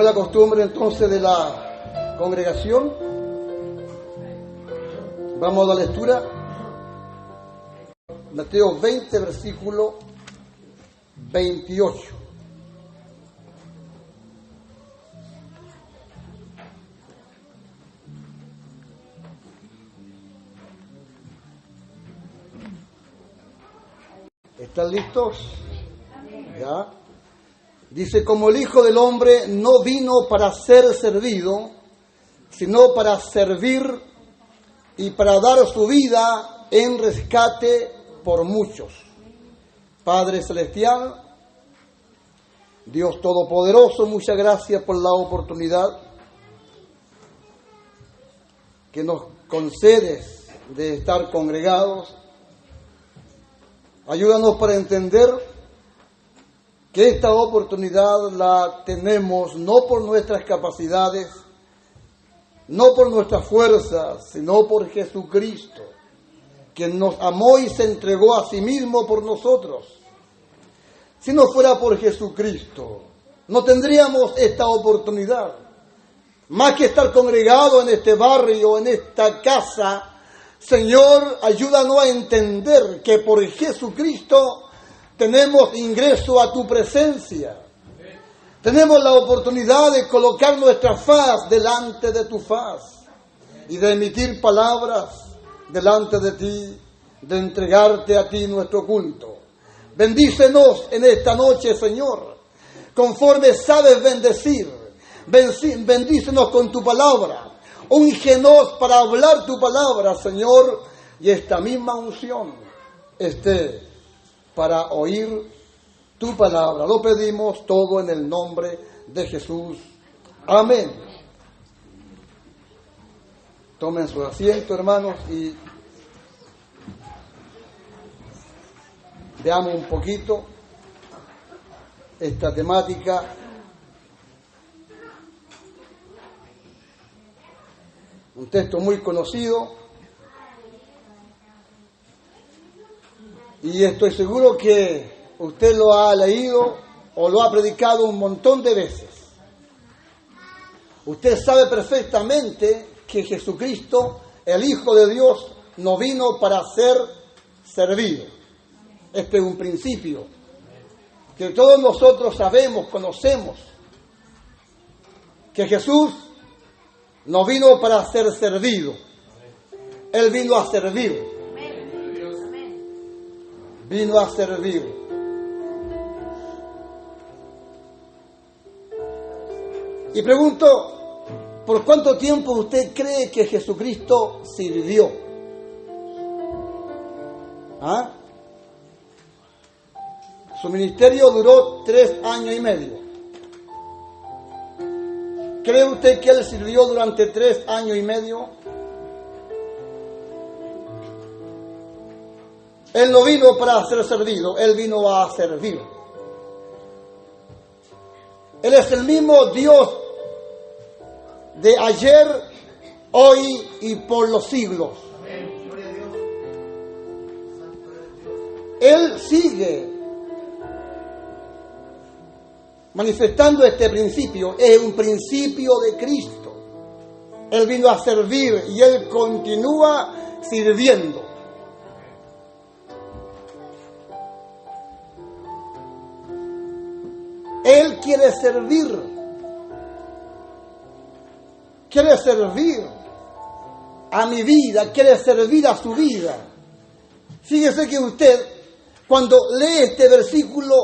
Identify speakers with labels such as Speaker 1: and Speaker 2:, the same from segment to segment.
Speaker 1: Como es la costumbre entonces de la congregación, vamos a la lectura. Mateo 20, versículo 28. ¿Están listos? ¿Ya? Dice, como el Hijo del Hombre no vino para ser servido, sino para servir y para dar su vida en rescate por muchos. Padre Celestial, Dios Todopoderoso, muchas gracias por la oportunidad que nos concedes de estar congregados. Ayúdanos para entender que esta oportunidad la tenemos no por nuestras capacidades, no por nuestras fuerzas, sino por Jesucristo, quien nos amó y se entregó a sí mismo por nosotros. Si no fuera por Jesucristo, no tendríamos esta oportunidad. Más que estar congregado en este barrio, en esta casa, Señor, ayúdanos a entender que por Jesucristo tenemos ingreso a tu presencia. Tenemos la oportunidad de colocar nuestra faz delante de tu faz y de emitir palabras delante de ti, de entregarte a ti nuestro culto. Bendícenos en esta noche, Señor, conforme sabes bendecir. Bendícenos con tu palabra. Úngenos para hablar tu palabra, Señor, y esta misma unción esté para oír tu palabra. Lo pedimos todo en el nombre de Jesús. Amén. Tomen su asiento, hermanos, y veamos un poquito esta temática. Un texto muy conocido, y estoy seguro que usted lo ha leído o lo ha predicado un montón de veces. Usted sabe perfectamente que Jesucristo, el Hijo de Dios, no vino para ser servido. Este es un principio que todos nosotros sabemos, conocemos, que Jesús no vino para ser servido. Él vino a servir. Vino a servir. Y pregunto, ¿por cuánto tiempo usted cree que Jesucristo sirvió? ¿Ah? Su ministerio duró 3 años y medio. ¿Cree usted que Él sirvió durante 3 años y medio? Él no vino para ser servido, Él vino a servir. Él es el mismo Dios de ayer, hoy y por los siglos. Él sigue manifestando este principio. Es un principio de Cristo. Él vino a servir y Él continúa sirviendo. Él quiere servir. Quiere servir a mi vida, quiere servir a su vida. Fíjese que usted, cuando lee este versículo,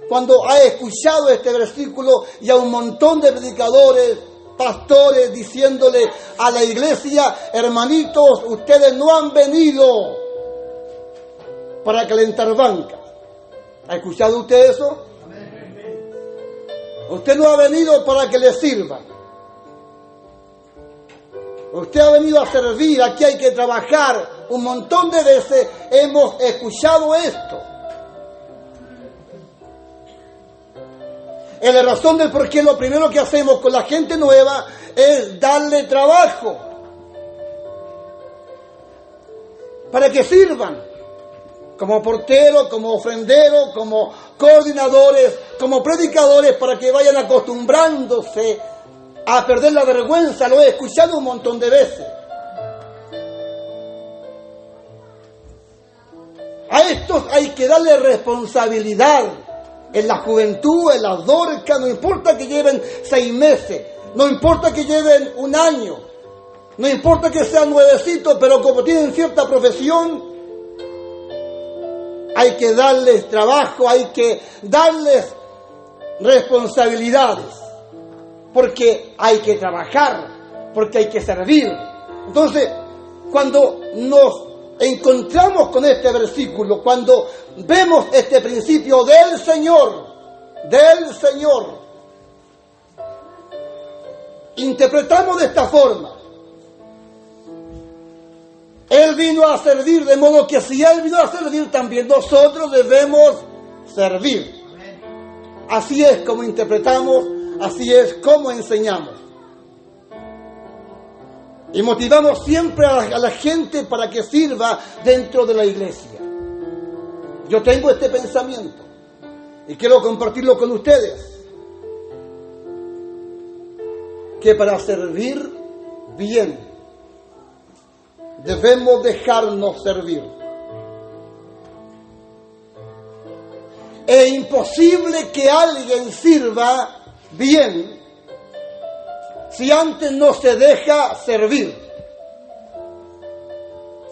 Speaker 1: cuando ha escuchado este versículo y a un montón de predicadores, pastores, diciéndole a la iglesia, hermanitos, ustedes no han venido para calentar bancas. ¿Ha escuchado usted eso? Usted no ha venido para que le sirvan. Usted ha venido a servir, aquí hay que trabajar. Un montón de veces hemos escuchado esto. Es la razón del por qué lo primero que hacemos con la gente nueva es darle trabajo. Para que sirvan. como porteros, como ofrenderos, como coordinadores, como predicadores, para que vayan acostumbrándose a perder la vergüenza. Lo he escuchado un montón de veces. A estos hay que darle responsabilidad en la juventud, en la dorca, no importa que lleven 6 meses, no importa que lleven 1 año, no importa que sean nuevecitos, pero como tienen cierta profesión, hay que darles trabajo, hay que darles responsabilidades, porque hay que trabajar, porque hay que servir. Entonces, cuando nos encontramos con este versículo, cuando vemos este principio del Señor, interpretamos de esta forma: Él vino a servir, de modo que si Él vino a servir, también nosotros debemos servir. Así es como interpretamos, así es como enseñamos. Y motivamos siempre a la gente para que sirva dentro de la iglesia. Yo tengo este pensamiento y quiero compartirlo con ustedes, que para servir bien debemos dejarnos servir. Es imposible que alguien sirva bien si antes no se deja servir.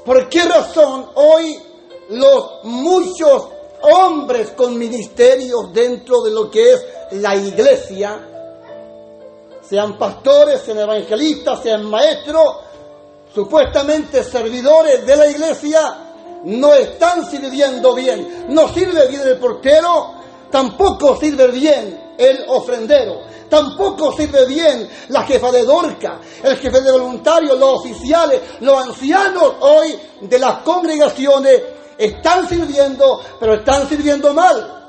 Speaker 1: ¿Por qué razón hoy los muchos hombres con ministerios dentro de lo que es la iglesia, sean pastores, sean evangelistas, sean maestros, supuestamente servidores de la iglesia, no están sirviendo bien? No sirve bien el portero, tampoco sirve bien el ofrendero, tampoco sirve bien la jefa de dorca, el jefe de voluntarios, los oficiales, los ancianos hoy de las congregaciones están sirviendo, pero están sirviendo mal.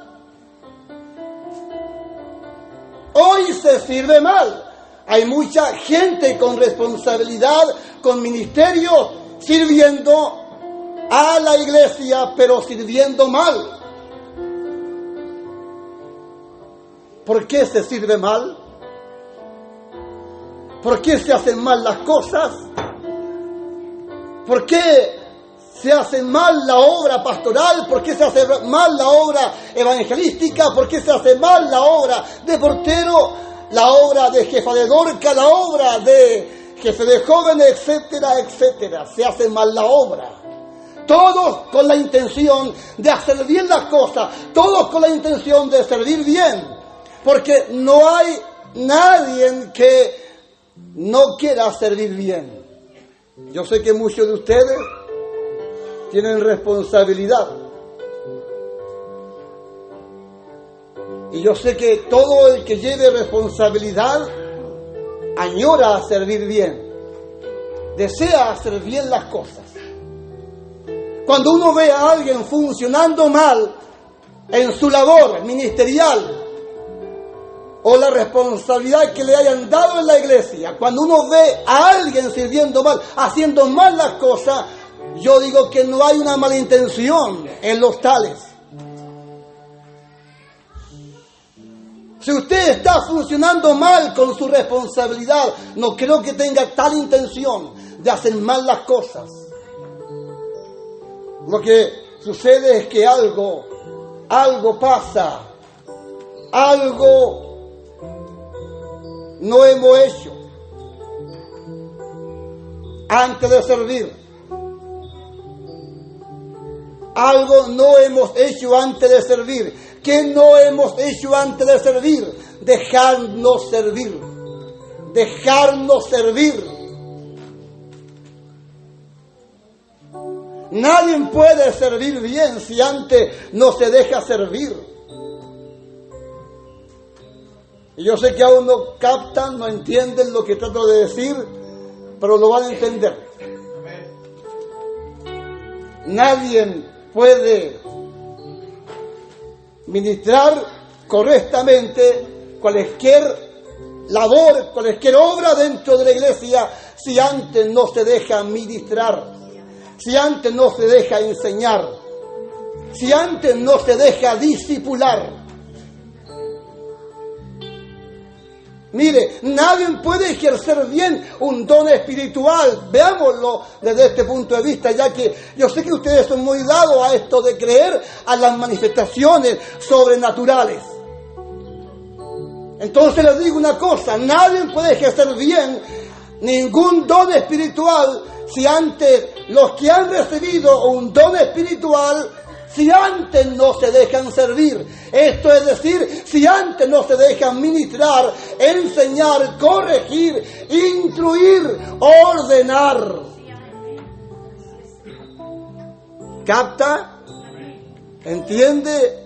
Speaker 1: Hoy se sirve mal. Hay mucha gente con responsabilidad, con ministerio, sirviendo a la iglesia, pero sirviendo mal. ¿Por qué se sirve mal? ¿Por qué se hacen mal las cosas? ¿Por qué se hace mal la obra pastoral? ¿Por qué se hace mal la obra evangelística? ¿Por qué se hace mal la obra de portero, la obra de jefa de dorca, la obra de jefe de jóvenes, etcétera, etcétera? Se hace mal la obra. Todos con la intención de hacer bien las cosas, todos con la intención de servir bien. Porque no hay nadie que no quiera servir bien. Yo sé que muchos de ustedes tienen responsabilidad. Y yo sé que todo el que lleve responsabilidad añora servir bien. Desea hacer bien las cosas. Cuando uno ve a alguien funcionando mal en su labor ministerial, o la responsabilidad que le hayan dado en la iglesia, cuando uno ve a alguien sirviendo mal, haciendo mal las cosas, yo digo que no hay una mala intención en los tales. Si usted está funcionando mal con su responsabilidad, no creo que tenga tal intención de hacer mal las cosas. Lo que sucede es que algo pasa, algo no hemos hecho antes de servir. Algo no hemos hecho antes de servir. ¿Qué no hemos hecho antes de servir? Dejarnos servir. Dejarnos servir. Nadie puede servir bien si antes no se deja servir. Y yo sé que aún no captan, no entienden lo que trato de decir, pero lo van a entender. Nadie puede ministrar correctamente cualquier labor, cualquier obra dentro de la iglesia si antes no se deja ministrar, si antes no se deja enseñar. si antes no se deja discipular. Mire, nadie puede ejercer bien un don espiritual. Veámoslo desde este punto de vista, ya que yo sé que ustedes son muy dados a esto de creer a las manifestaciones sobrenaturales. Entonces les digo una cosa, nadie puede ejercer bien ningún don espiritual si antes los que han recibido un don espiritual, si antes no se dejan servir. Esto es decir, si antes no se dejan ministrar, enseñar, corregir, instruir, ordenar. ¿Capta? ¿Entiende?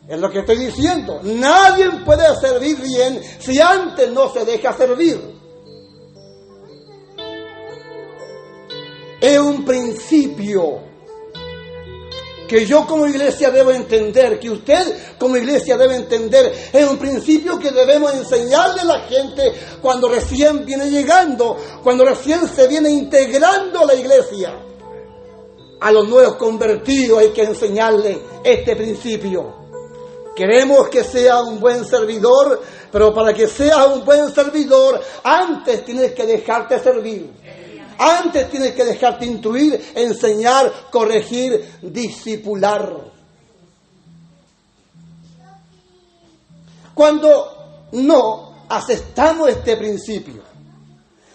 Speaker 1: Es lo que estoy diciendo. Nadie puede servir bien si antes no se deja servir. Es un principio que yo como iglesia debo entender, que usted como iglesia debe entender. Es un principio que debemos enseñarle a la gente cuando recién viene llegando, cuando recién se viene integrando a la iglesia. A los nuevos convertidos hay que enseñarle este principio. Queremos que sea un buen servidor, pero para que seas un buen servidor, antes tienes que dejarte servir. Antes tienes que dejarte instruir, enseñar, corregir, discipular. Cuando no aceptamos este principio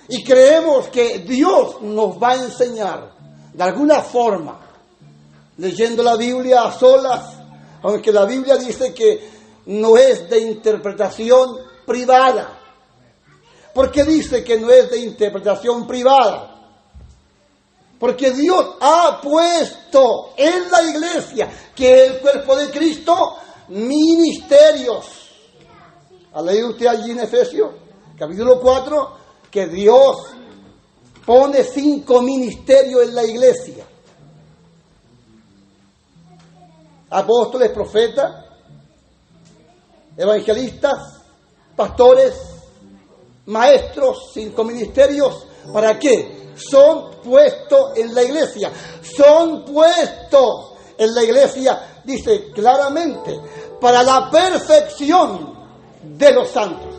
Speaker 1: y creemos que Dios nos va a enseñar de alguna forma, leyendo la Biblia a solas, aunque la Biblia dice que no es de interpretación privada. ¿Por qué dice que no es de interpretación privada? Porque Dios ha puesto en la iglesia, que es el cuerpo de Cristo, ministerios. ¿Ha leído usted allí en Efesios, capítulo 4, que Dios pone 5 ministerios en la iglesia? Apóstoles, profetas, evangelistas, pastores, maestros, 5 ministerios. ¿Para qué? Son puestos en la iglesia. Son puestos en la iglesia, dice claramente, para la perfección de los santos.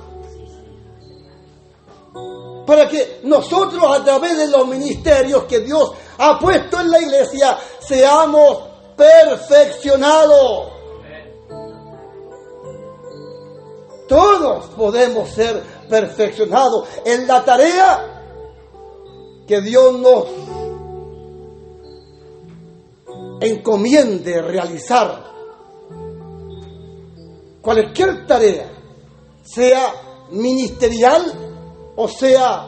Speaker 1: Para que nosotros, a través de los ministerios que Dios ha puesto en la iglesia, seamos perfeccionados. Todos podemos ser perfeccionados en la tarea que Dios nos encomiende realizar. Cualquier tarea, sea ministerial o sea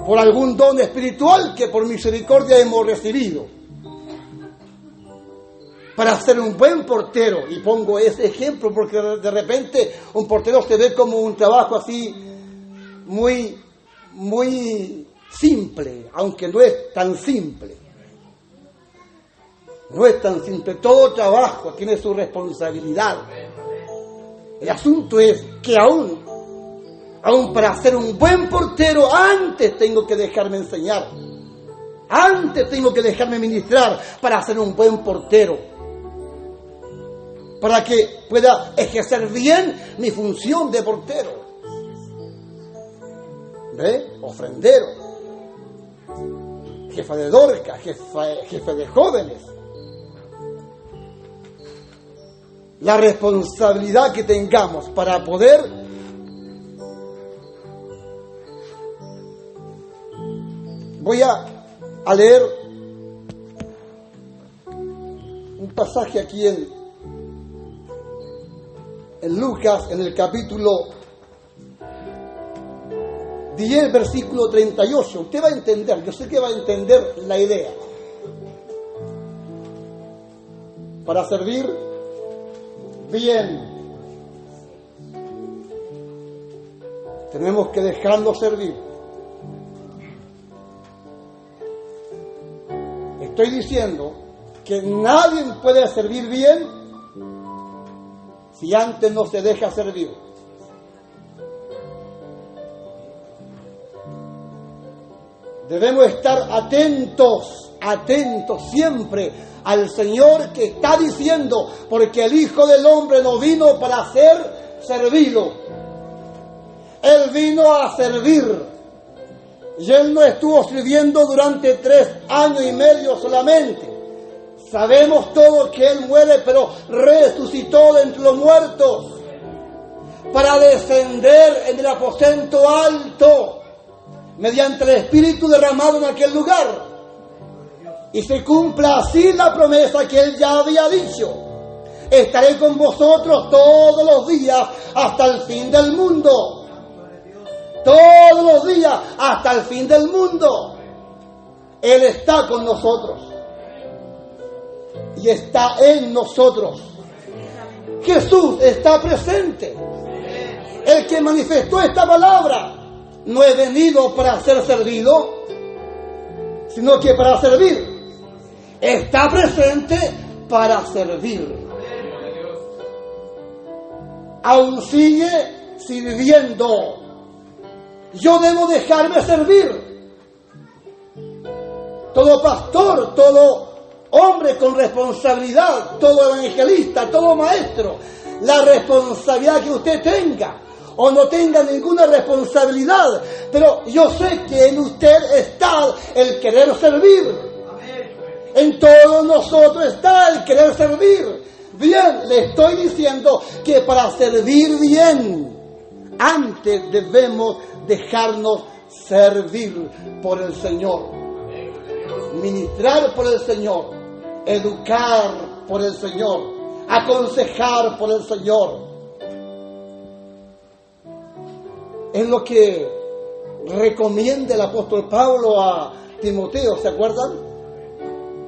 Speaker 1: por algún don espiritual que por misericordia hemos recibido. Para ser un buen portero, y pongo ese ejemplo porque de repente un portero se ve como un trabajo así muy simple, aunque no es tan simple. No es tan simple. Todo trabajo tiene su responsabilidad. El asunto es que aún para ser un buen portero, antes tengo que dejarme enseñar. Antes tengo que dejarme ministrar para ser un buen portero. Para que pueda ejercer bien mi función de portero. ¿Ve? Ofrendero. Jefa de Dorcas, jefe de jóvenes. La responsabilidad que tengamos para poder voy a leer un pasaje aquí en Lucas, en el capítulo 10, versículo 38. Usted va a entender, yo sé que va a entender la idea. Para servir bien, tenemos que dejarnos servir. Estoy diciendo que nadie puede servir bien si antes no se deja servir. Debemos estar atentos atentos siempre al Señor que está diciendo, porque el Hijo del Hombre no vino para ser servido. Él vino a servir. Y Él no estuvo sirviendo durante 3 años y medio solamente. Sabemos todos que Él muere, pero resucitó de entre los muertos para descender en el aposento alto mediante el Espíritu derramado en aquel lugar. Y se cumpla así la promesa que Él ya había dicho: estaré con vosotros todos los días hasta el fin del mundo. Todos los días hasta el fin del mundo. Él está con nosotros. Y está en nosotros. Jesús está presente. El que manifestó esta palabra no he venido para ser servido, sino que para servir. Está presente para servir. Aún sigue sirviendo. Yo debo dejarme servir. Todo pastor, todo hombre con responsabilidad, todo evangelista, todo maestro, la responsabilidad que usted tenga o no tenga ninguna responsabilidad, pero yo sé que en usted está el querer servir. En todos nosotros está el querer servir. Bien, le estoy diciendo que para servir bien, antes debemos dejarnos servir por el Señor, ministrar por el Señor, educar por el Señor, aconsejar por el Señor. Es lo que recomienda el apóstol Pablo a Timoteo, ¿se acuerdan?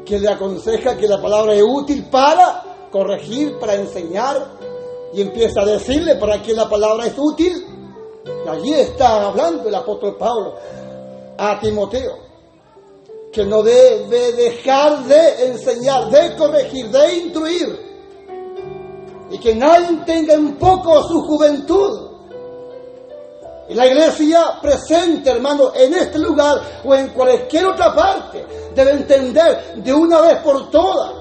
Speaker 1: Que le aconseja que la palabra es útil para corregir, para enseñar, y empieza a decirle para qué la palabra es útil. Y allí está hablando el apóstol Pablo a Timoteo, que no debe dejar de enseñar, de corregir, de instruir, y que nadie tenga en poco su juventud. Y la iglesia presente, hermano, en este lugar o en cualquier otra parte, debe entender de una vez por todas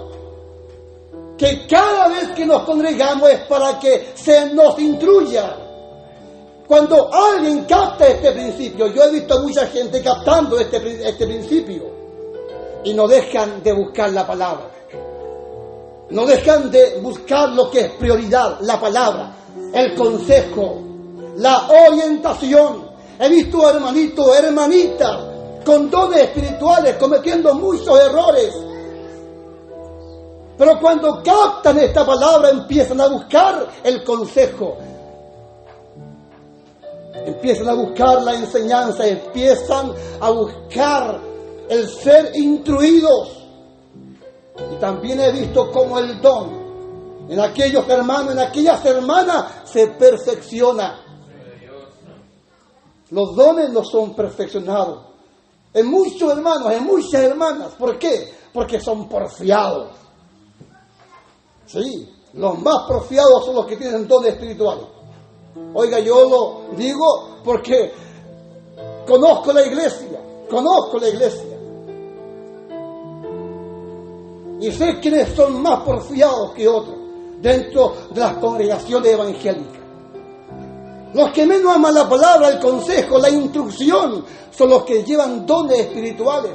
Speaker 1: que cada vez que nos congregamos es para que se nos instruya. Cuando alguien capta este principio, yo he visto a mucha gente captando este principio y no dejan de buscar la palabra. No dejan de buscar lo que es prioridad, la palabra, el consejo, la orientación. He visto hermanitos, hermanitas con dones espirituales cometiendo muchos errores. Pero cuando captan esta palabra empiezan a buscar el consejo. Empiezan a buscar la enseñanza, empiezan a buscar el ser instruidos. Y también he visto cómo el don en aquellos hermanos, en aquellas hermanas se perfecciona. Los dones no son perfeccionados en muchos hermanos, en muchas hermanas. ¿Por qué? Porque son porfiados. Sí, los más porfiados son los que tienen dones espirituales. Oiga, yo lo digo porque conozco la iglesia. Y sé quiénes son más porfiados que otros dentro de las congregaciones evangélicas. Los que menos aman la palabra, el consejo, la instrucción, son los que llevan dones espirituales.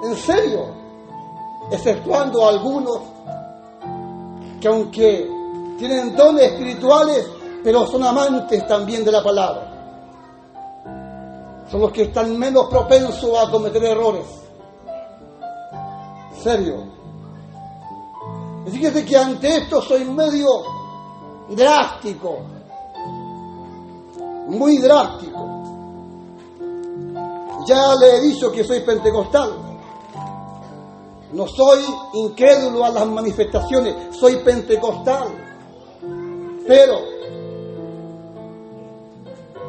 Speaker 1: En serio, exceptuando algunos que aunque tienen dones espirituales, pero son amantes también de la palabra. Son los que están menos propensos a cometer errores. En serio. Y fíjese que ante esto soy medio drástico. Muy drástico. Ya le he dicho que soy pentecostal. No soy incrédulo a las manifestaciones, soy pentecostal. Pero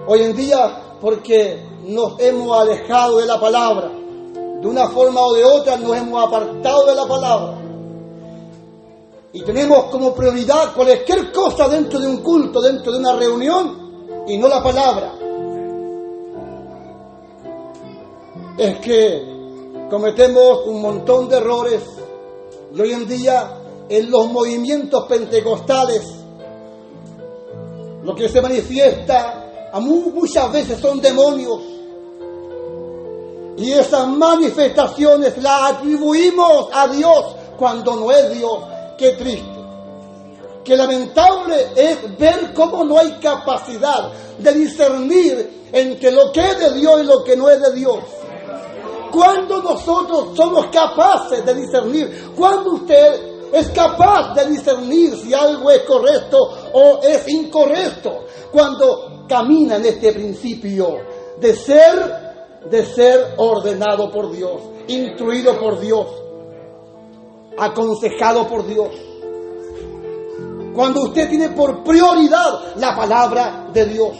Speaker 1: hoy en día, porque nos hemos alejado de la palabra, de una forma o de otra nos hemos apartado de la palabra. Y tenemos como prioridad cualquier cosa dentro de un culto, dentro de una reunión, y no la palabra. Es que cometemos un montón de errores y hoy en día en los movimientos pentecostales lo que se manifiesta muchas veces son demonios y esas manifestaciones las atribuimos a Dios cuando no es Dios. Qué triste, qué lamentable es ver cómo no hay capacidad de discernir entre lo que es de Dios y lo que no es de Dios. Cuando nosotros somos capaces de discernir, cuando usted es capaz de discernir si algo es correcto o es incorrecto, cuando camina en este principio de ser ordenado por Dios, instruido por Dios, aconsejado por Dios. Cuando usted tiene por prioridad la palabra de Dios.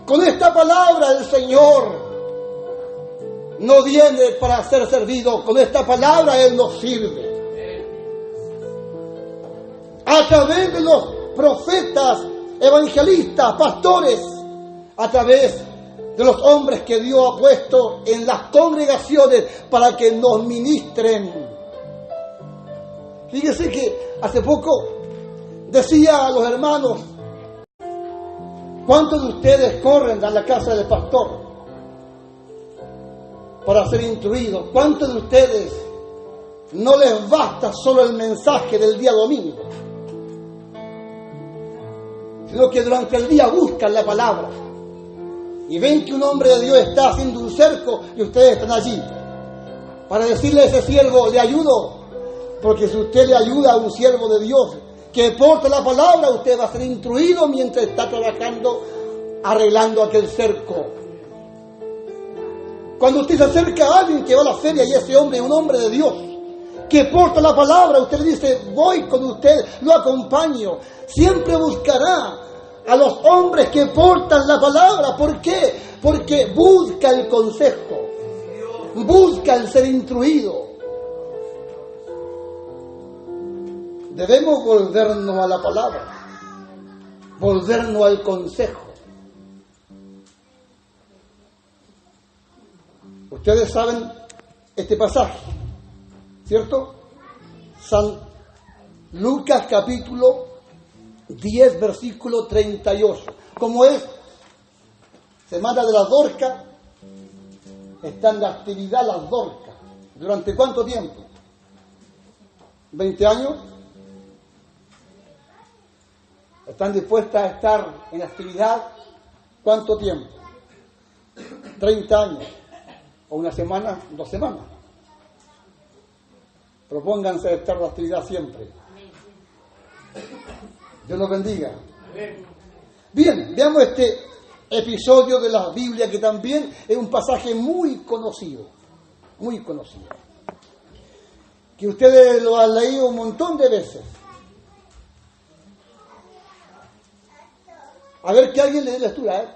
Speaker 1: Con esta palabra el Señor no viene para ser servido, con esta palabra Él nos sirve. A través de los profetas, evangelistas, pastores, a través de los hombres que Dios ha puesto en las congregaciones para que nos ministren. Fíjese que hace poco decía a los hermanos: ¿cuántos de ustedes corren a la casa del pastor para ser instruidos? ¿Cuántos de ustedes no les basta solo el mensaje del día domingo, sino que durante el día buscan la palabra y ven que un hombre de Dios está haciendo un cerco y ustedes están allí para decirle a ese siervo: le ayudo? Porque si usted le ayuda a un siervo de Dios que porta la palabra, usted va a ser instruido mientras está trabajando, arreglando aquel cerco. Cuando usted se acerca a alguien que va a la feria y ese hombre es un hombre de Dios que porta la palabra, usted le dice: voy con usted, lo acompaño. Siempre buscará a los hombres que portan la palabra. ¿Por qué? Porque busca el consejo, busca el ser instruido. Debemos volvernos a la palabra, volvernos al consejo. Ustedes saben este pasaje, ¿cierto? San Lucas capítulo 10, versículo 38. ¿Cómo es? Semana de las Dorcas. Están de actividad las Dorcas. ¿Durante cuánto tiempo? ¿20 años? ¿Están dispuestas a estar en actividad cuánto tiempo? 30 años. O una semana, 2 semanas. Propónganse estar en la actividad siempre. Dios los bendiga. Bien, veamos este episodio de la Biblia que también es un pasaje muy conocido. Muy conocido. Que ustedes lo han leído un montón de veces. A ver, que alguien le dé lectura, ¿eh?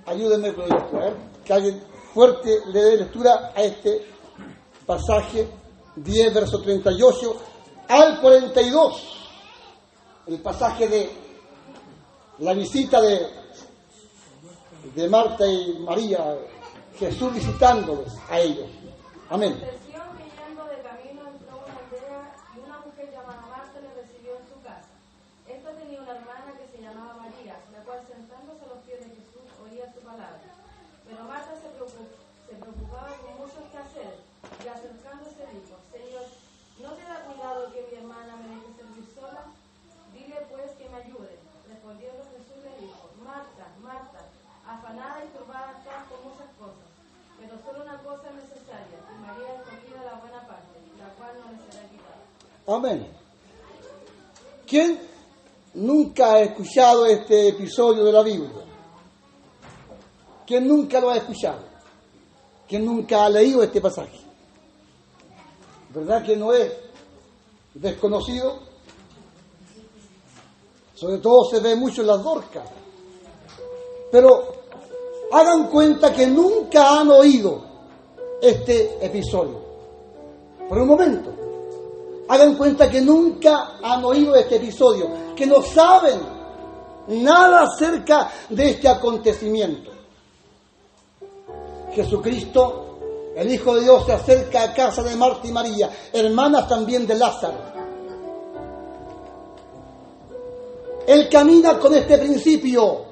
Speaker 1: Ayúdenme con la lectura, ¿eh? Que alguien fuerte le dé lectura a este pasaje 10, verso 38 al 42. El pasaje de la visita de Marta y María, Jesús visitándoles a ellos. Amén.
Speaker 2: Pero Marta se preocupaba con muchos quehaceres y acercándose dijo: Señor, ¿no te da cuidado que mi hermana me deje servir sola? Dile pues que me ayude. Respondiendo Jesús le dijo: Marta, Marta, afanada y turbada estás con muchas cosas, pero solo una cosa es necesaria, y María ha escogido la buena parte, la cual no le será quitada.
Speaker 1: Amén. ¿Quién nunca ha escuchado este episodio de la Biblia? ¿Quién nunca lo ha escuchado? ¿Quién nunca ha leído este pasaje? ¿Verdad que no es desconocido? Sobre todo se ve mucho en las Dorcas. Pero hagan cuenta que nunca han oído este episodio. Por un momento. Hagan cuenta que nunca han oído este episodio. Que no saben nada acerca de este acontecimiento. Jesucristo, el Hijo de Dios, se acerca a casa de Marta y María, hermanas también de Lázaro. Él camina con este principio.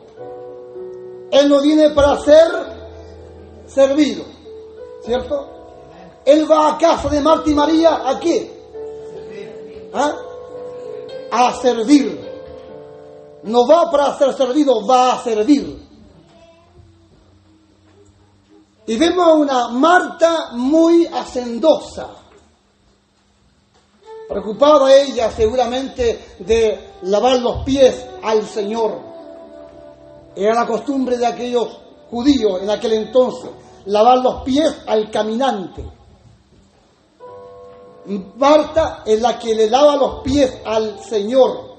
Speaker 1: Él no viene para ser servido, ¿cierto? Él va a casa de Marta y María, ¿a qué? A servir. No va para ser servido, va a servir. Y vemos a una Marta muy hacendosa, preocupada ella seguramente de lavar los pies al Señor. Era la costumbre de aquellos judíos en aquel entonces, lavar los pies al caminante. Marta es la que le lava los pies al Señor.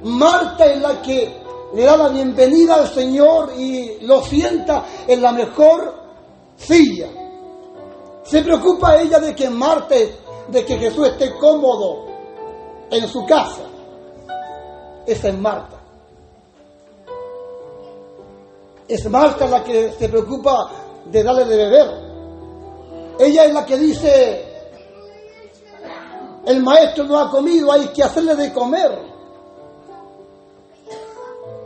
Speaker 1: Marta es la que le da la bienvenida al Señor y lo sienta en la mejor silla. Se preocupa ella de que Jesús esté cómodo en su casa. Esa es Marta. Es Marta la que se preocupa de darle de beber. Ella es la que dice: el maestro no ha comido, hay que hacerle de comer.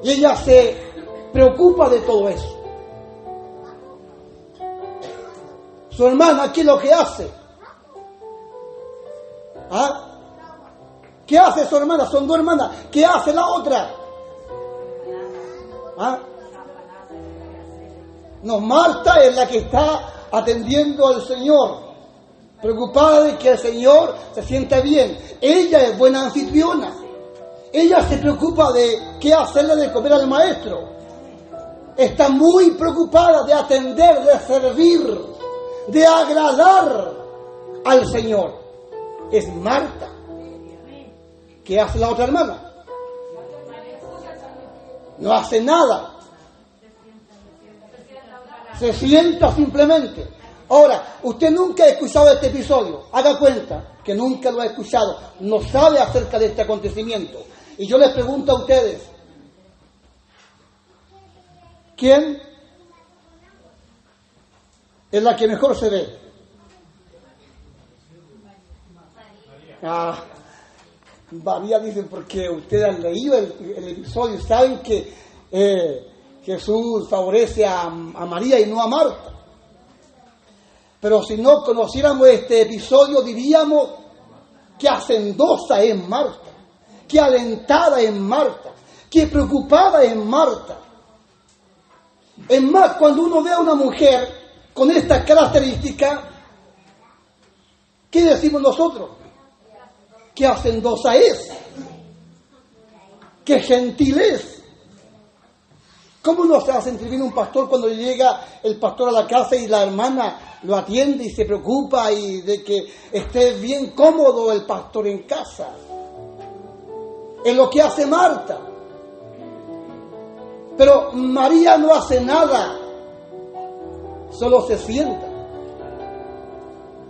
Speaker 1: Y ella se preocupa de todo eso. Su hermana, ¿qué es lo que hace? ¿Qué hace su hermana? Son dos hermanas. ¿Qué hace la otra? No, Marta es la que está atendiendo al Señor, preocupada de que el Señor se sienta bien. Ella es buena anfitriona. Ella se preocupa de qué hacerle de comer al maestro. Está muy preocupada de atender, de servir, de agradar al Señor. Es Marta. ¿Qué hace la otra hermana? No hace nada. Se sienta simplemente. Ahora, usted nunca ha escuchado este episodio. Haga cuenta que nunca lo ha escuchado. No sabe acerca de este acontecimiento. Y yo les pregunto a ustedes, ¿quién es la que mejor se ve? María, dicen, porque ustedes han leído el episodio y saben que Jesús favorece a María y no a Marta. Pero si no conociéramos este episodio, diríamos que hacendosa es Marta, que alentada es Marta, que preocupada es Marta. Es más, cuando uno ve a una mujer con esta característica, ¿qué decimos nosotros? Que hacendosa es, que gentil es. ¿Cómo no se hace sentir bien un pastor cuando llega el pastor a la casa y la hermana lo atiende y se preocupa y de que esté bien cómodo el pastor en casa? Es lo que hace Marta. Pero María no hace nada, solo se sienta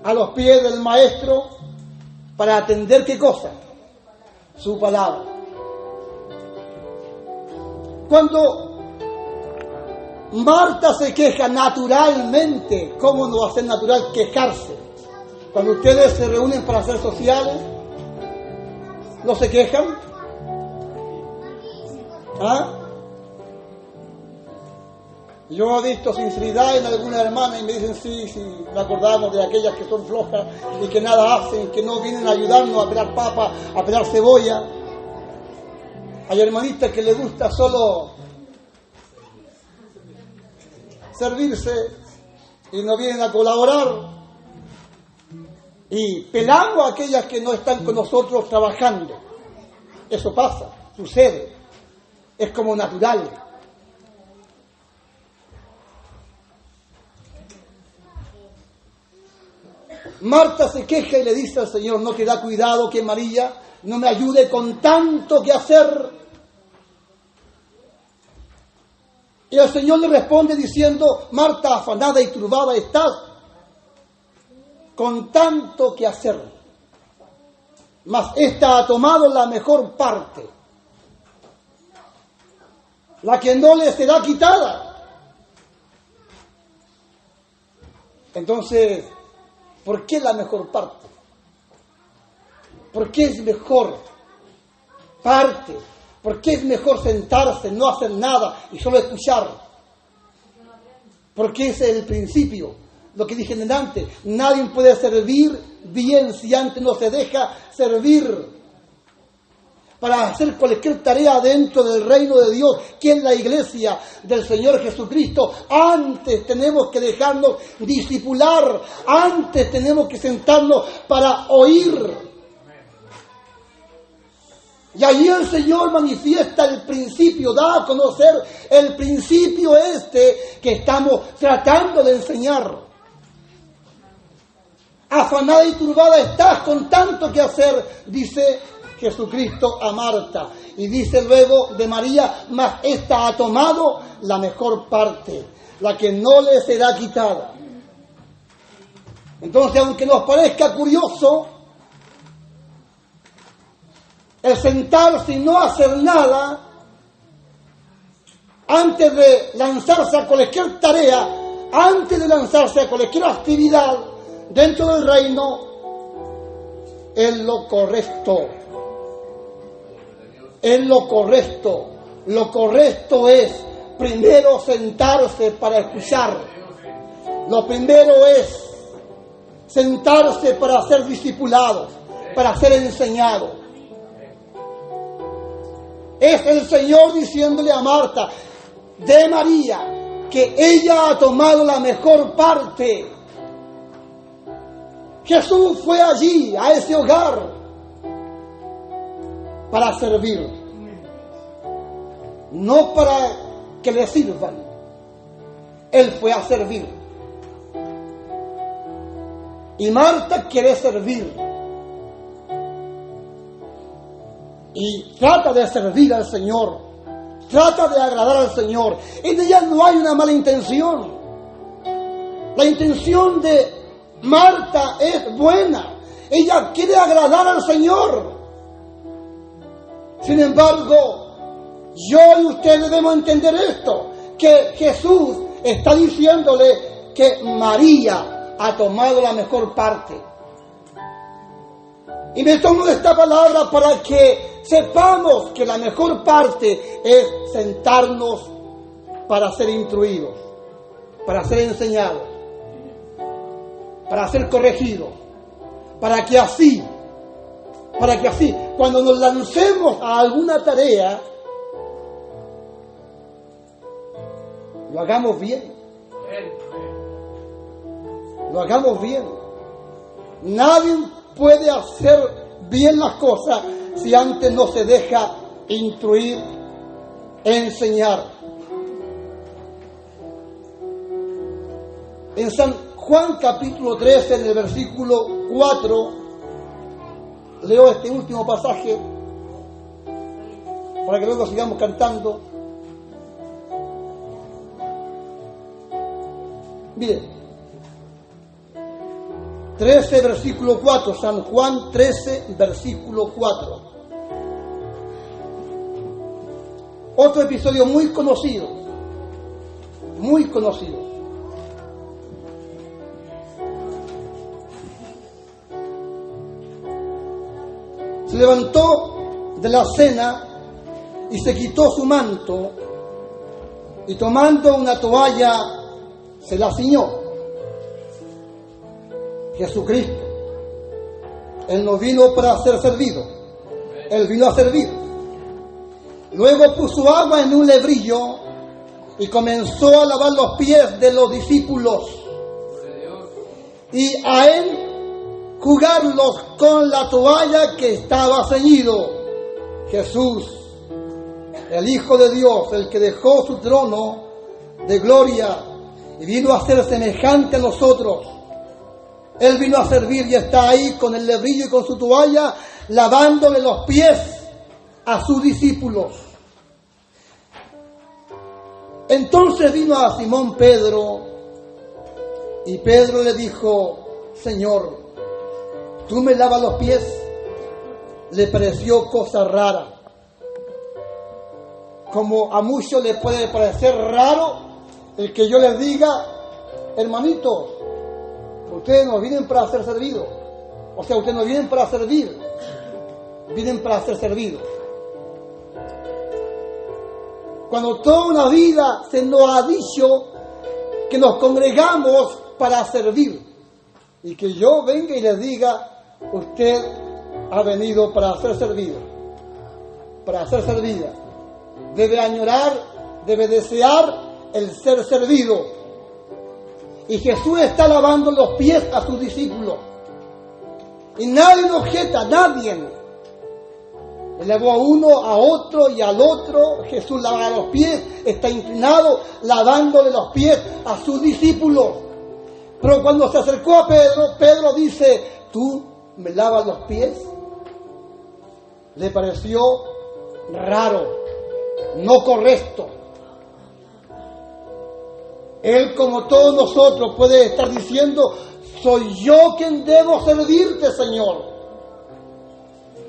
Speaker 1: a los pies del maestro para atender ¿qué cosa? Su palabra. Cuando Marta se queja naturalmente, ¿cómo no va a ser natural quejarse? Cuando ustedes se reúnen para hacer sociales, ¿no se quejan? Yo he visto sinceridad en algunas hermanas y me dicen sí, me acordamos de aquellas que son flojas y que nada hacen, que no vienen a ayudarnos a pelar papa, a pelar cebolla. Hay hermanitas que les gusta solo servirse y no vienen a colaborar. Y pelamos a aquellas que no están con nosotros trabajando. Eso pasa, sucede, es como natural. Marta se queja y le dice al Señor: ¿no te da cuidado que María no me ayude con tanto que hacer? Y el Señor le responde diciendo: Marta, afanada y turbada estás con tanto que hacer, mas esta ha tomado la mejor parte, la que no le será quitada. Entonces, ¿por qué la mejor parte? ¿Por qué es mejor parte? ¿Por qué es mejor sentarse, no hacer nada y solo escuchar? Porque ese es el principio. Lo que dije antes, nadie puede servir bien si antes no se deja servir. Para hacer cualquier tarea dentro del reino de Dios, que es la iglesia del Señor Jesucristo, antes tenemos que dejarnos discipular, antes tenemos que sentarnos para oír. Y allí el Señor manifiesta el principio, da a conocer el principio que estamos tratando de enseñar. Afanada y turbada estás con tanto que hacer, dice Jesucristo a Marta. Y dice luego de María, mas esta ha tomado la mejor parte, la que no le será quitada. Entonces, aunque nos parezca curioso el sentarse y no hacer nada, antes de lanzarse a cualquier tarea, antes de lanzarse a cualquier actividad dentro del reino, es lo correcto. Es lo correcto. Lo correcto es primero sentarse para escuchar. Lo primero es sentarse para ser discipulados, para ser enseñados. Es el Señor diciéndole a Marta, de María, que ella ha tomado la mejor parte. Jesús fue allí, a ese hogar, para servir. No para que le sirvan. Él fue a servir. Y Marta quiere servir. Y trata de servir al Señor. Trata de agradar al Señor. En ella no hay una mala intención. La intención de Marta es buena. Ella quiere agradar al Señor. Sin embargo, yo y usted debemos entender esto, que Jesús está diciéndole que María ha tomado la mejor parte. Y me tomo esta palabra para que sepamos que la mejor parte es sentarnos para ser instruidos, para ser enseñados, para ser corregidos, para que así, cuando nos lancemos a alguna tarea, lo hagamos bien. Lo hagamos bien. Nadie puede hacer bien las cosas si antes no se deja instruir, enseñar. En San Juan capítulo 13, en el versículo 4, leo este último pasaje para que luego sigamos cantando. Bien, 13 versículo 4, San Juan 13 versículo 4. Otro episodio muy conocido. Se levantó de la cena y se quitó su manto y tomando una toalla se la ciñó. Jesucristo, Él no vino para ser servido, Él vino a servir. Luego puso agua en un lebrillo y comenzó a lavar los pies de los discípulos y a enjugarlos con la toalla que estaba ceñido. Jesús, el Hijo de Dios, el que dejó su trono de gloria y vino a ser semejante a nosotros. Él vino a servir y está ahí con el lebrillo y con su toalla lavándole los pies a sus discípulos. Entonces vino a Simón Pedro y Pedro le dijo, Señor, ¿tú me lavas los pies? Le pareció cosa rara. Como a muchos les puede parecer raro el que yo les diga, hermanitos, Ustedes no vienen para ser servidos. O sea, ustedes no vienen para servir. Vienen para ser servidos. Cuando toda una vida se nos ha dicho que nos congregamos para servir. Y que yo venga y les diga, usted ha venido para ser servido. Para ser servida. Debe añorar, debe desear el ser servido. Y Jesús está lavando los pies a sus discípulos. Y nadie lo objeta, nadie. Le lavó a uno, a otro y al otro. Jesús lava los pies, está inclinado, lavándole los pies a sus discípulos. Pero cuando se acercó a Pedro, Pedro dice, ¿tú me lavas los pies? Le pareció raro, no correcto. Él, como todos nosotros, puede estar diciendo, soy yo quien debo servirte, Señor.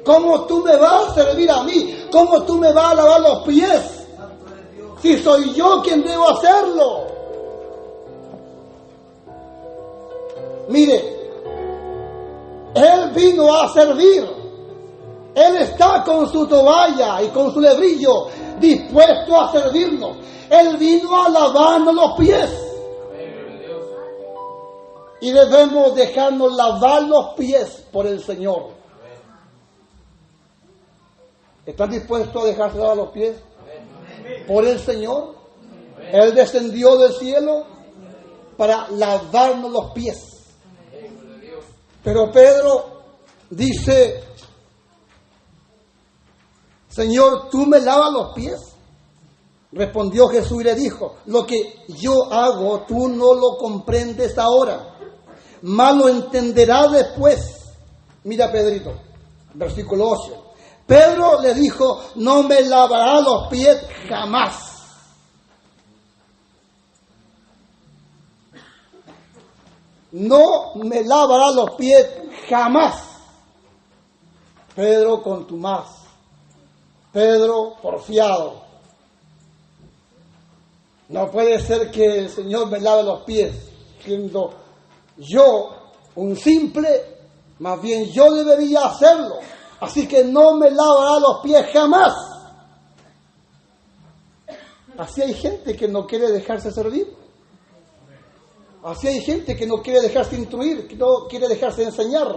Speaker 1: ¿Cómo tú me vas a servir a mí? ¿Cómo tú me vas a lavar los pies? Si soy yo quien debo hacerlo. Mire, Él vino a servir. Él está con su toalla y con su lebrillo dispuesto a servirnos. Él vino a lavarnos los pies. Y debemos dejarnos lavar los pies por el Señor. ¿Están dispuestos a dejarse lavar los pies por el Señor? Él descendió del cielo para lavarnos los pies. Pero Pedro dice, Señor, ¿tú me lavas los pies? Respondió Jesús y le dijo, lo que yo hago tú no lo comprendes ahora, mas lo entenderás después. Mira, Pedrito, versículo 8. Pedro le dijo, no me lavará los pies jamás. No me lavará los pies jamás. Pedro contumaz. Pedro porfiado. No puede ser que el Señor me lave los pies, siendo yo un simple, más bien yo debería hacerlo. Así que no me lavará los pies jamás. Así hay gente que no quiere dejarse servir. Así hay gente que no quiere dejarse instruir, que no quiere dejarse enseñar.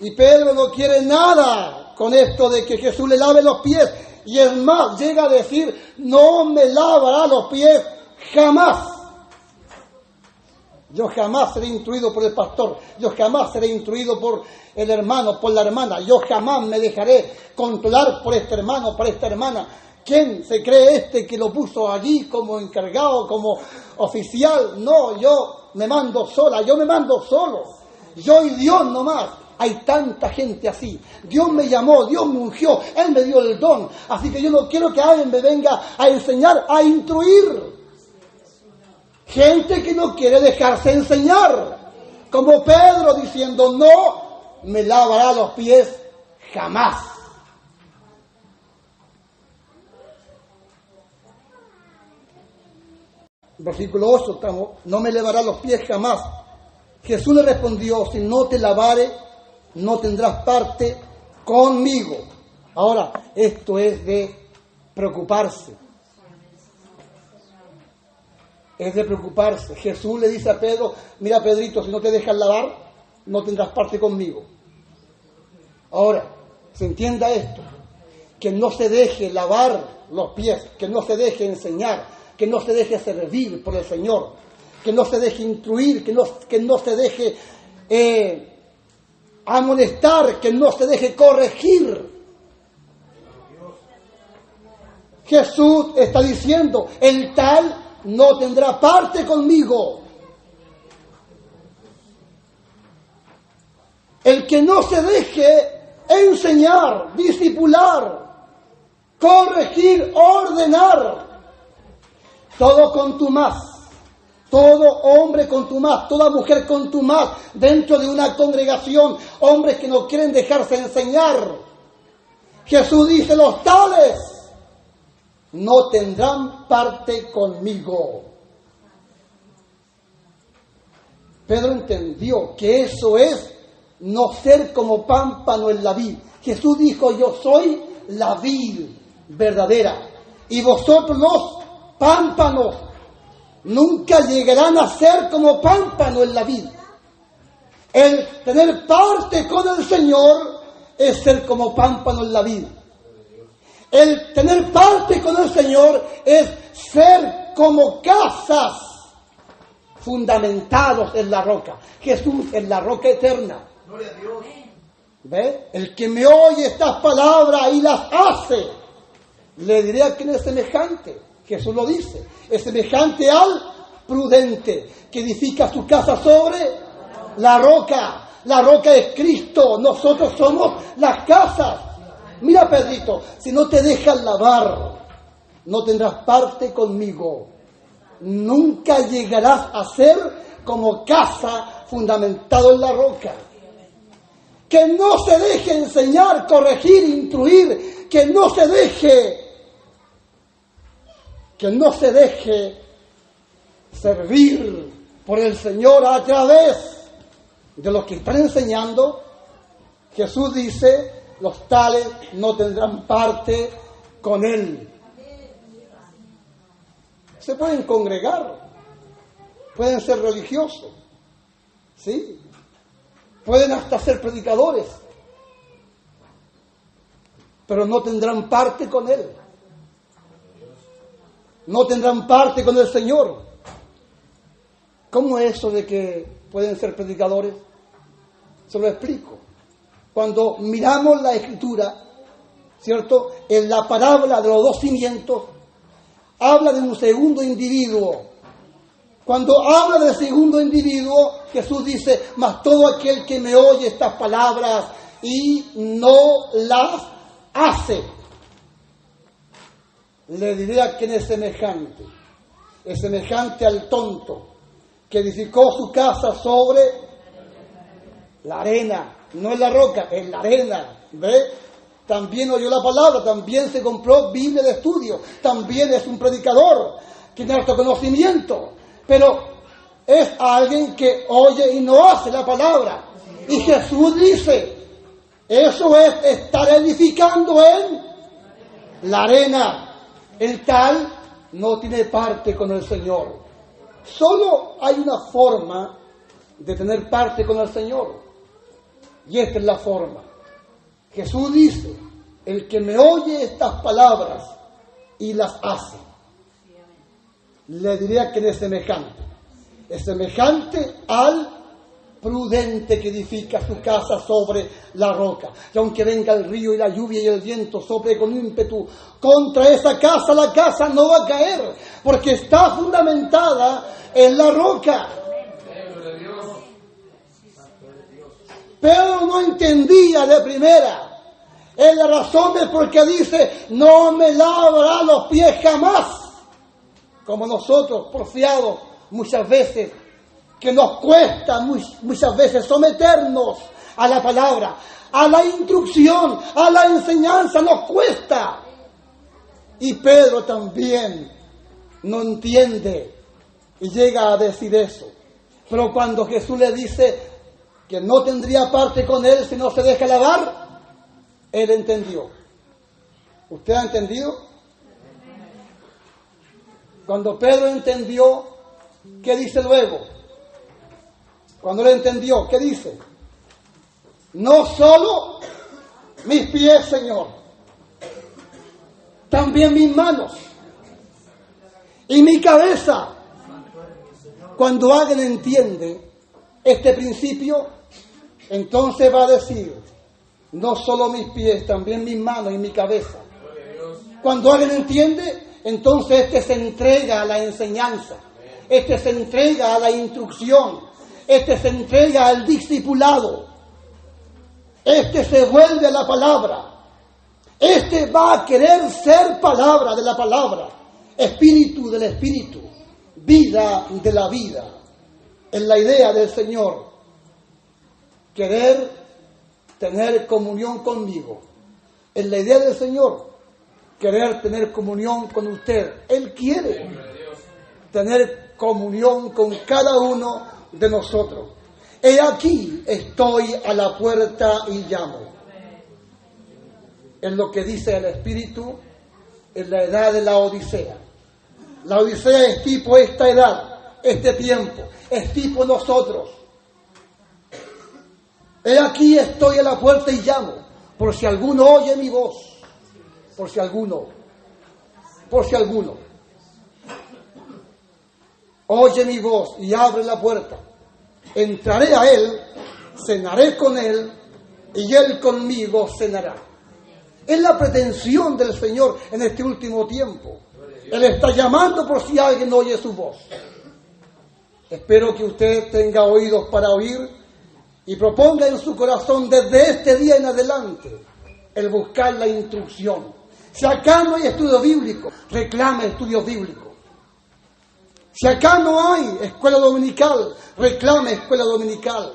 Speaker 1: Y Pedro no quiere nada con esto de que Jesús le lave los pies. Y es más, llega a decir, no me lavará los pies jamás. Yo jamás seré instruido por el pastor. Yo jamás seré instruido por el hermano, por la hermana. Yo jamás me dejaré controlar por este hermano, por esta hermana. ¿Quién se cree este que lo puso allí como encargado, como oficial? No, yo me mando sola, yo me mando solo. Yo y Dios nomás. Hay tanta gente así. Dios me llamó, Dios me ungió, Él me dio el don. Así que yo no quiero que alguien me venga a enseñar, a instruir. Gente que no quiere dejarse enseñar. Como Pedro diciendo, no me lavará los pies jamás. Versículo 8, estamos, no me lavará los pies jamás. Jesús le respondió, si no te lavare, no tendrás parte conmigo. Ahora, esto es de preocuparse. Es de preocuparse. Jesús le dice a Pedro, mira Pedrito, si no te dejas lavar, no tendrás parte conmigo. Ahora, se entienda esto, que no se deje lavar los pies, que no se deje enseñar, que no se deje servir por el Señor, que no se deje instruir, que no se deje amonestar, que no se deje corregir. Jesús está diciendo, el tal no tendrá parte conmigo. El que no se deje enseñar, discipular, corregir, ordenar, todo contumaz, todo hombre contumaz, toda mujer contumaz dentro de una congregación, hombres que no quieren dejarse enseñar. Jesús dice, los tales no tendrán parte conmigo. Pedro entendió que eso es no ser como pámpano en la vid. Jesús dijo, yo soy la vid verdadera y vosotros los pámpanos. Nunca llegarán a ser como pámpano en la vid. El tener parte con el Señor es ser como pámpano en la vid. El tener parte con el Señor es ser como casas fundamentados en la roca. Jesús es la roca eterna.
Speaker 3: Gloria a Dios.
Speaker 1: ¿Ve? El que me oye estas palabras y las hace, le diré a quien es semejante. Jesús lo dice. Es semejante al prudente que edifica su casa sobre la roca. La roca es Cristo. Nosotros somos las casas. Mira, Pedrito, si no te dejas lavar, no tendrás parte conmigo. Nunca llegarás a ser como casa fundamentado en la roca. Que no se deje enseñar, corregir, instruir. Que no se deje servir por el Señor a través de los que están enseñando. Jesús dice, los tales no tendrán parte con Él. Se pueden congregar, pueden ser religiosos, ¿sí? Pueden hasta ser predicadores, pero no tendrán parte con Él. No tendrán parte con el Señor. ¿Cómo es eso de que pueden ser predicadores? Se lo explico. Cuando miramos la Escritura, ¿cierto? En la parábola de los dos cimientos, habla de un segundo individuo. Cuando habla del segundo individuo, Jesús dice, mas todo aquel que me oye estas palabras y no las hace, le diré a quien es semejante. Es semejante al tonto que edificó su casa sobre la arena. No es la roca, es la arena. ¿Ve? También oyó la palabra, también se compró Biblia de estudio, también es un predicador, tiene alto conocimiento, pero es alguien que oye y no hace la palabra. Y Jesús dice, eso es estar edificando en la arena. El tal no tiene parte con el Señor. Solo hay una forma de tener parte con el Señor. Y esta es la forma. Jesús dice, el que me oye estas palabras y las hace, le diré a quien es semejante. Es semejante al prudente que edifica su casa sobre la roca. Y aunque venga el río y la lluvia y el viento sople con ímpetu contra esa casa, la casa no va a caer, porque está fundamentada en la roca. Pedro no entendía de primera. Es la razón de por qué dice, no me lavará los pies jamás. Como nosotros, porfiados muchas veces, que nos cuesta muchas veces someternos a la palabra, a la instrucción, a la enseñanza, nos cuesta. Y Pedro también no entiende y llega a decir eso. Pero cuando Jesús le dice que no tendría parte con él si no se deja lavar, él entendió. ¿Usted ha entendido? Cuando Pedro entendió, ¿qué dice luego? Cuando él entendió, ¿qué dice? No solo mis pies, Señor, también mis manos y mi cabeza. Cuando alguien entiende este principio, entonces va a decir, no solo mis pies, también mis manos y mi cabeza. Cuando alguien entiende, entonces este se entrega a la enseñanza, este se entrega a la instrucción, este se entrega al discipulado, este se vuelve a la palabra, este va a querer ser palabra de la palabra, espíritu del espíritu, vida de la vida. En la idea del Señor, querer tener comunión conmigo. En la idea del Señor, querer tener comunión con usted. Él quiere tener comunión con cada uno de nosotros. He aquí, estoy a la puerta y llamo. Es lo que dice el Espíritu en la edad de la Odisea. La Odisea es tipo esta edad, este tiempo, es tipo nosotros. He aquí, estoy a la puerta y llamo, por si alguno oye mi voz, por si alguno oye mi voz y abre la puerta, entraré a él, cenaré con él y él conmigo cenará. Es la pretensión del Señor en este último tiempo. Él está llamando por si alguien oye su voz. Espero que usted tenga oídos para oír y proponga en su corazón desde este día en adelante el buscar la instrucción. Si acá no hay estudio bíblico, reclame estudios bíblicos. Si acá no hay escuela dominical, reclame escuela dominical.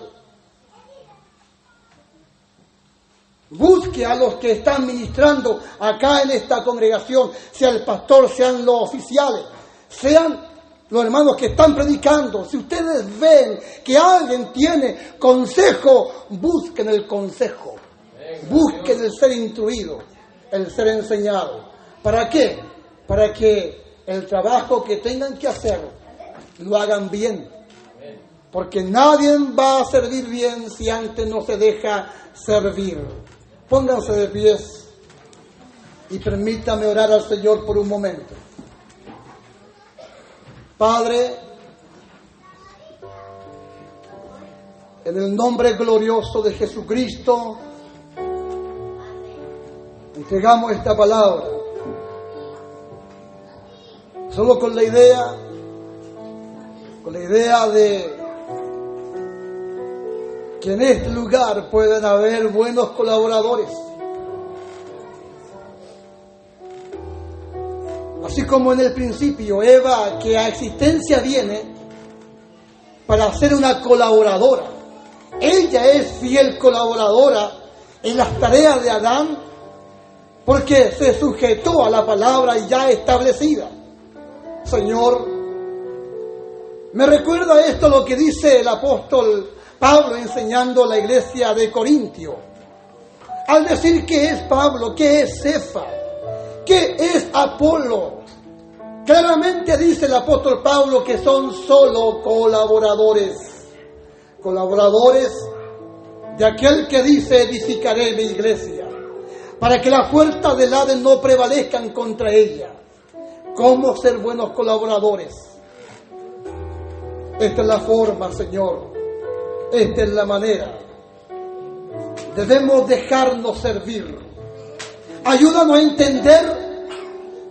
Speaker 1: Busque a los que están ministrando acá en esta congregación, sea el pastor, sean los oficiales, sean los hermanos que están predicando. Si ustedes ven que alguien tiene consejo, busquen el consejo. Busquen el ser instruido, el ser enseñado. ¿Para qué? Para que el trabajo que tengan que hacer lo hagan bien. Porque nadie va a servir bien si antes no se deja servir. Pónganse de pies y permítame orar al Señor por un momento. Padre, en el nombre glorioso de Jesucristo, entregamos esta palabra, solo con la idea de que en este lugar pueden haber buenos colaboradores. Así como en el principio, Eva, que a existencia viene para ser una colaboradora. Ella es fiel colaboradora en las tareas de Adán porque se sujetó a la palabra ya establecida. Señor, me recuerda esto lo que dice el apóstol Pablo enseñando a la iglesia de Corintio. Al decir que es Pablo, que es Cefa, que es Apolo, claramente dice el apóstol Pablo que son solo colaboradores. Colaboradores de aquel que dice: edificaré mi iglesia, para que las puertas del Hades no prevalezcan contra ella. ¿Cómo ser buenos colaboradores? Esta es la forma, Señor. Esta es la manera. Debemos dejarnos servir. Ayúdanos a entender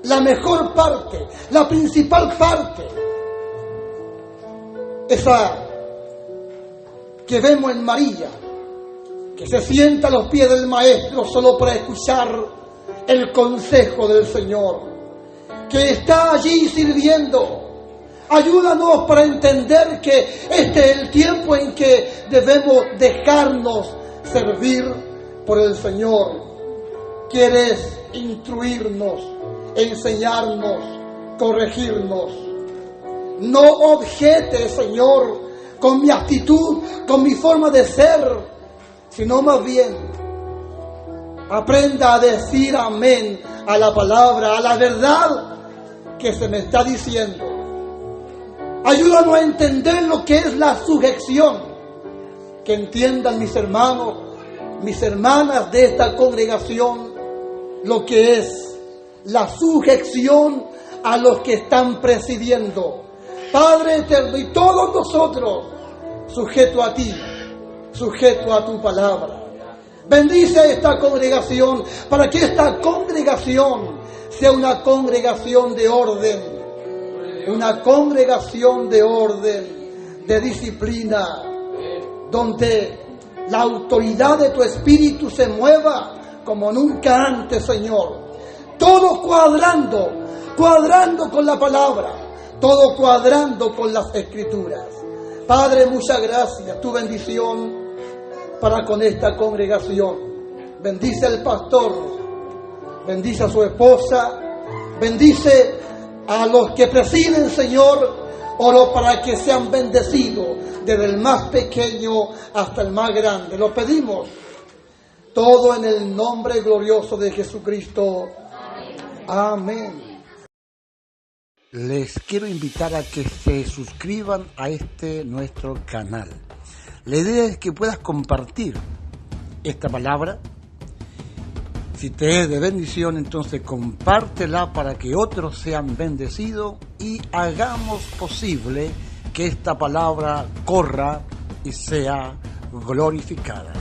Speaker 1: la mejor parte, la principal parte. Esa que vemos en María, que se sienta a los pies del Maestro solo para escuchar el consejo del Señor, que está allí sirviendo. Ayúdanos para entender que este es el tiempo en que debemos dejarnos servir por el Señor. Quieres instruirnos, enseñarnos, corregirnos. No objetes, Señor, con mi actitud, con mi forma de ser, sino más bien aprenda a decir amén a la palabra, a la verdad que se me está diciendo. Ayúdanos a entender lo que es la sujeción. Que entiendan mis hermanos, mis hermanas de esta congregación, lo que es la sujeción a los que están presidiendo. Padre eterno, y todos nosotros, sujeto a ti, sujeto a tu palabra. Bendice a esta congregación para que esta congregación sea una congregación de orden. Una congregación de orden, de disciplina, donde la autoridad de tu Espíritu se mueva como nunca antes, Señor. Todo cuadrando con la palabra, todo cuadrando con las Escrituras. Padre, muchas gracias, tu bendición para con esta congregación. Bendice al pastor, bendice a su esposa, bendice a los que presiden, Señor, Oro para que sean bendecidos desde el más pequeño hasta el más grande. Lo pedimos todo en el nombre glorioso de Jesucristo. Amén. Les quiero invitar a que se suscriban a nuestro canal. La idea es que puedas compartir esta palabra. Si te es de bendición, entonces compártela para que otros sean bendecidos y hagamos posible que esta palabra corra y sea glorificada.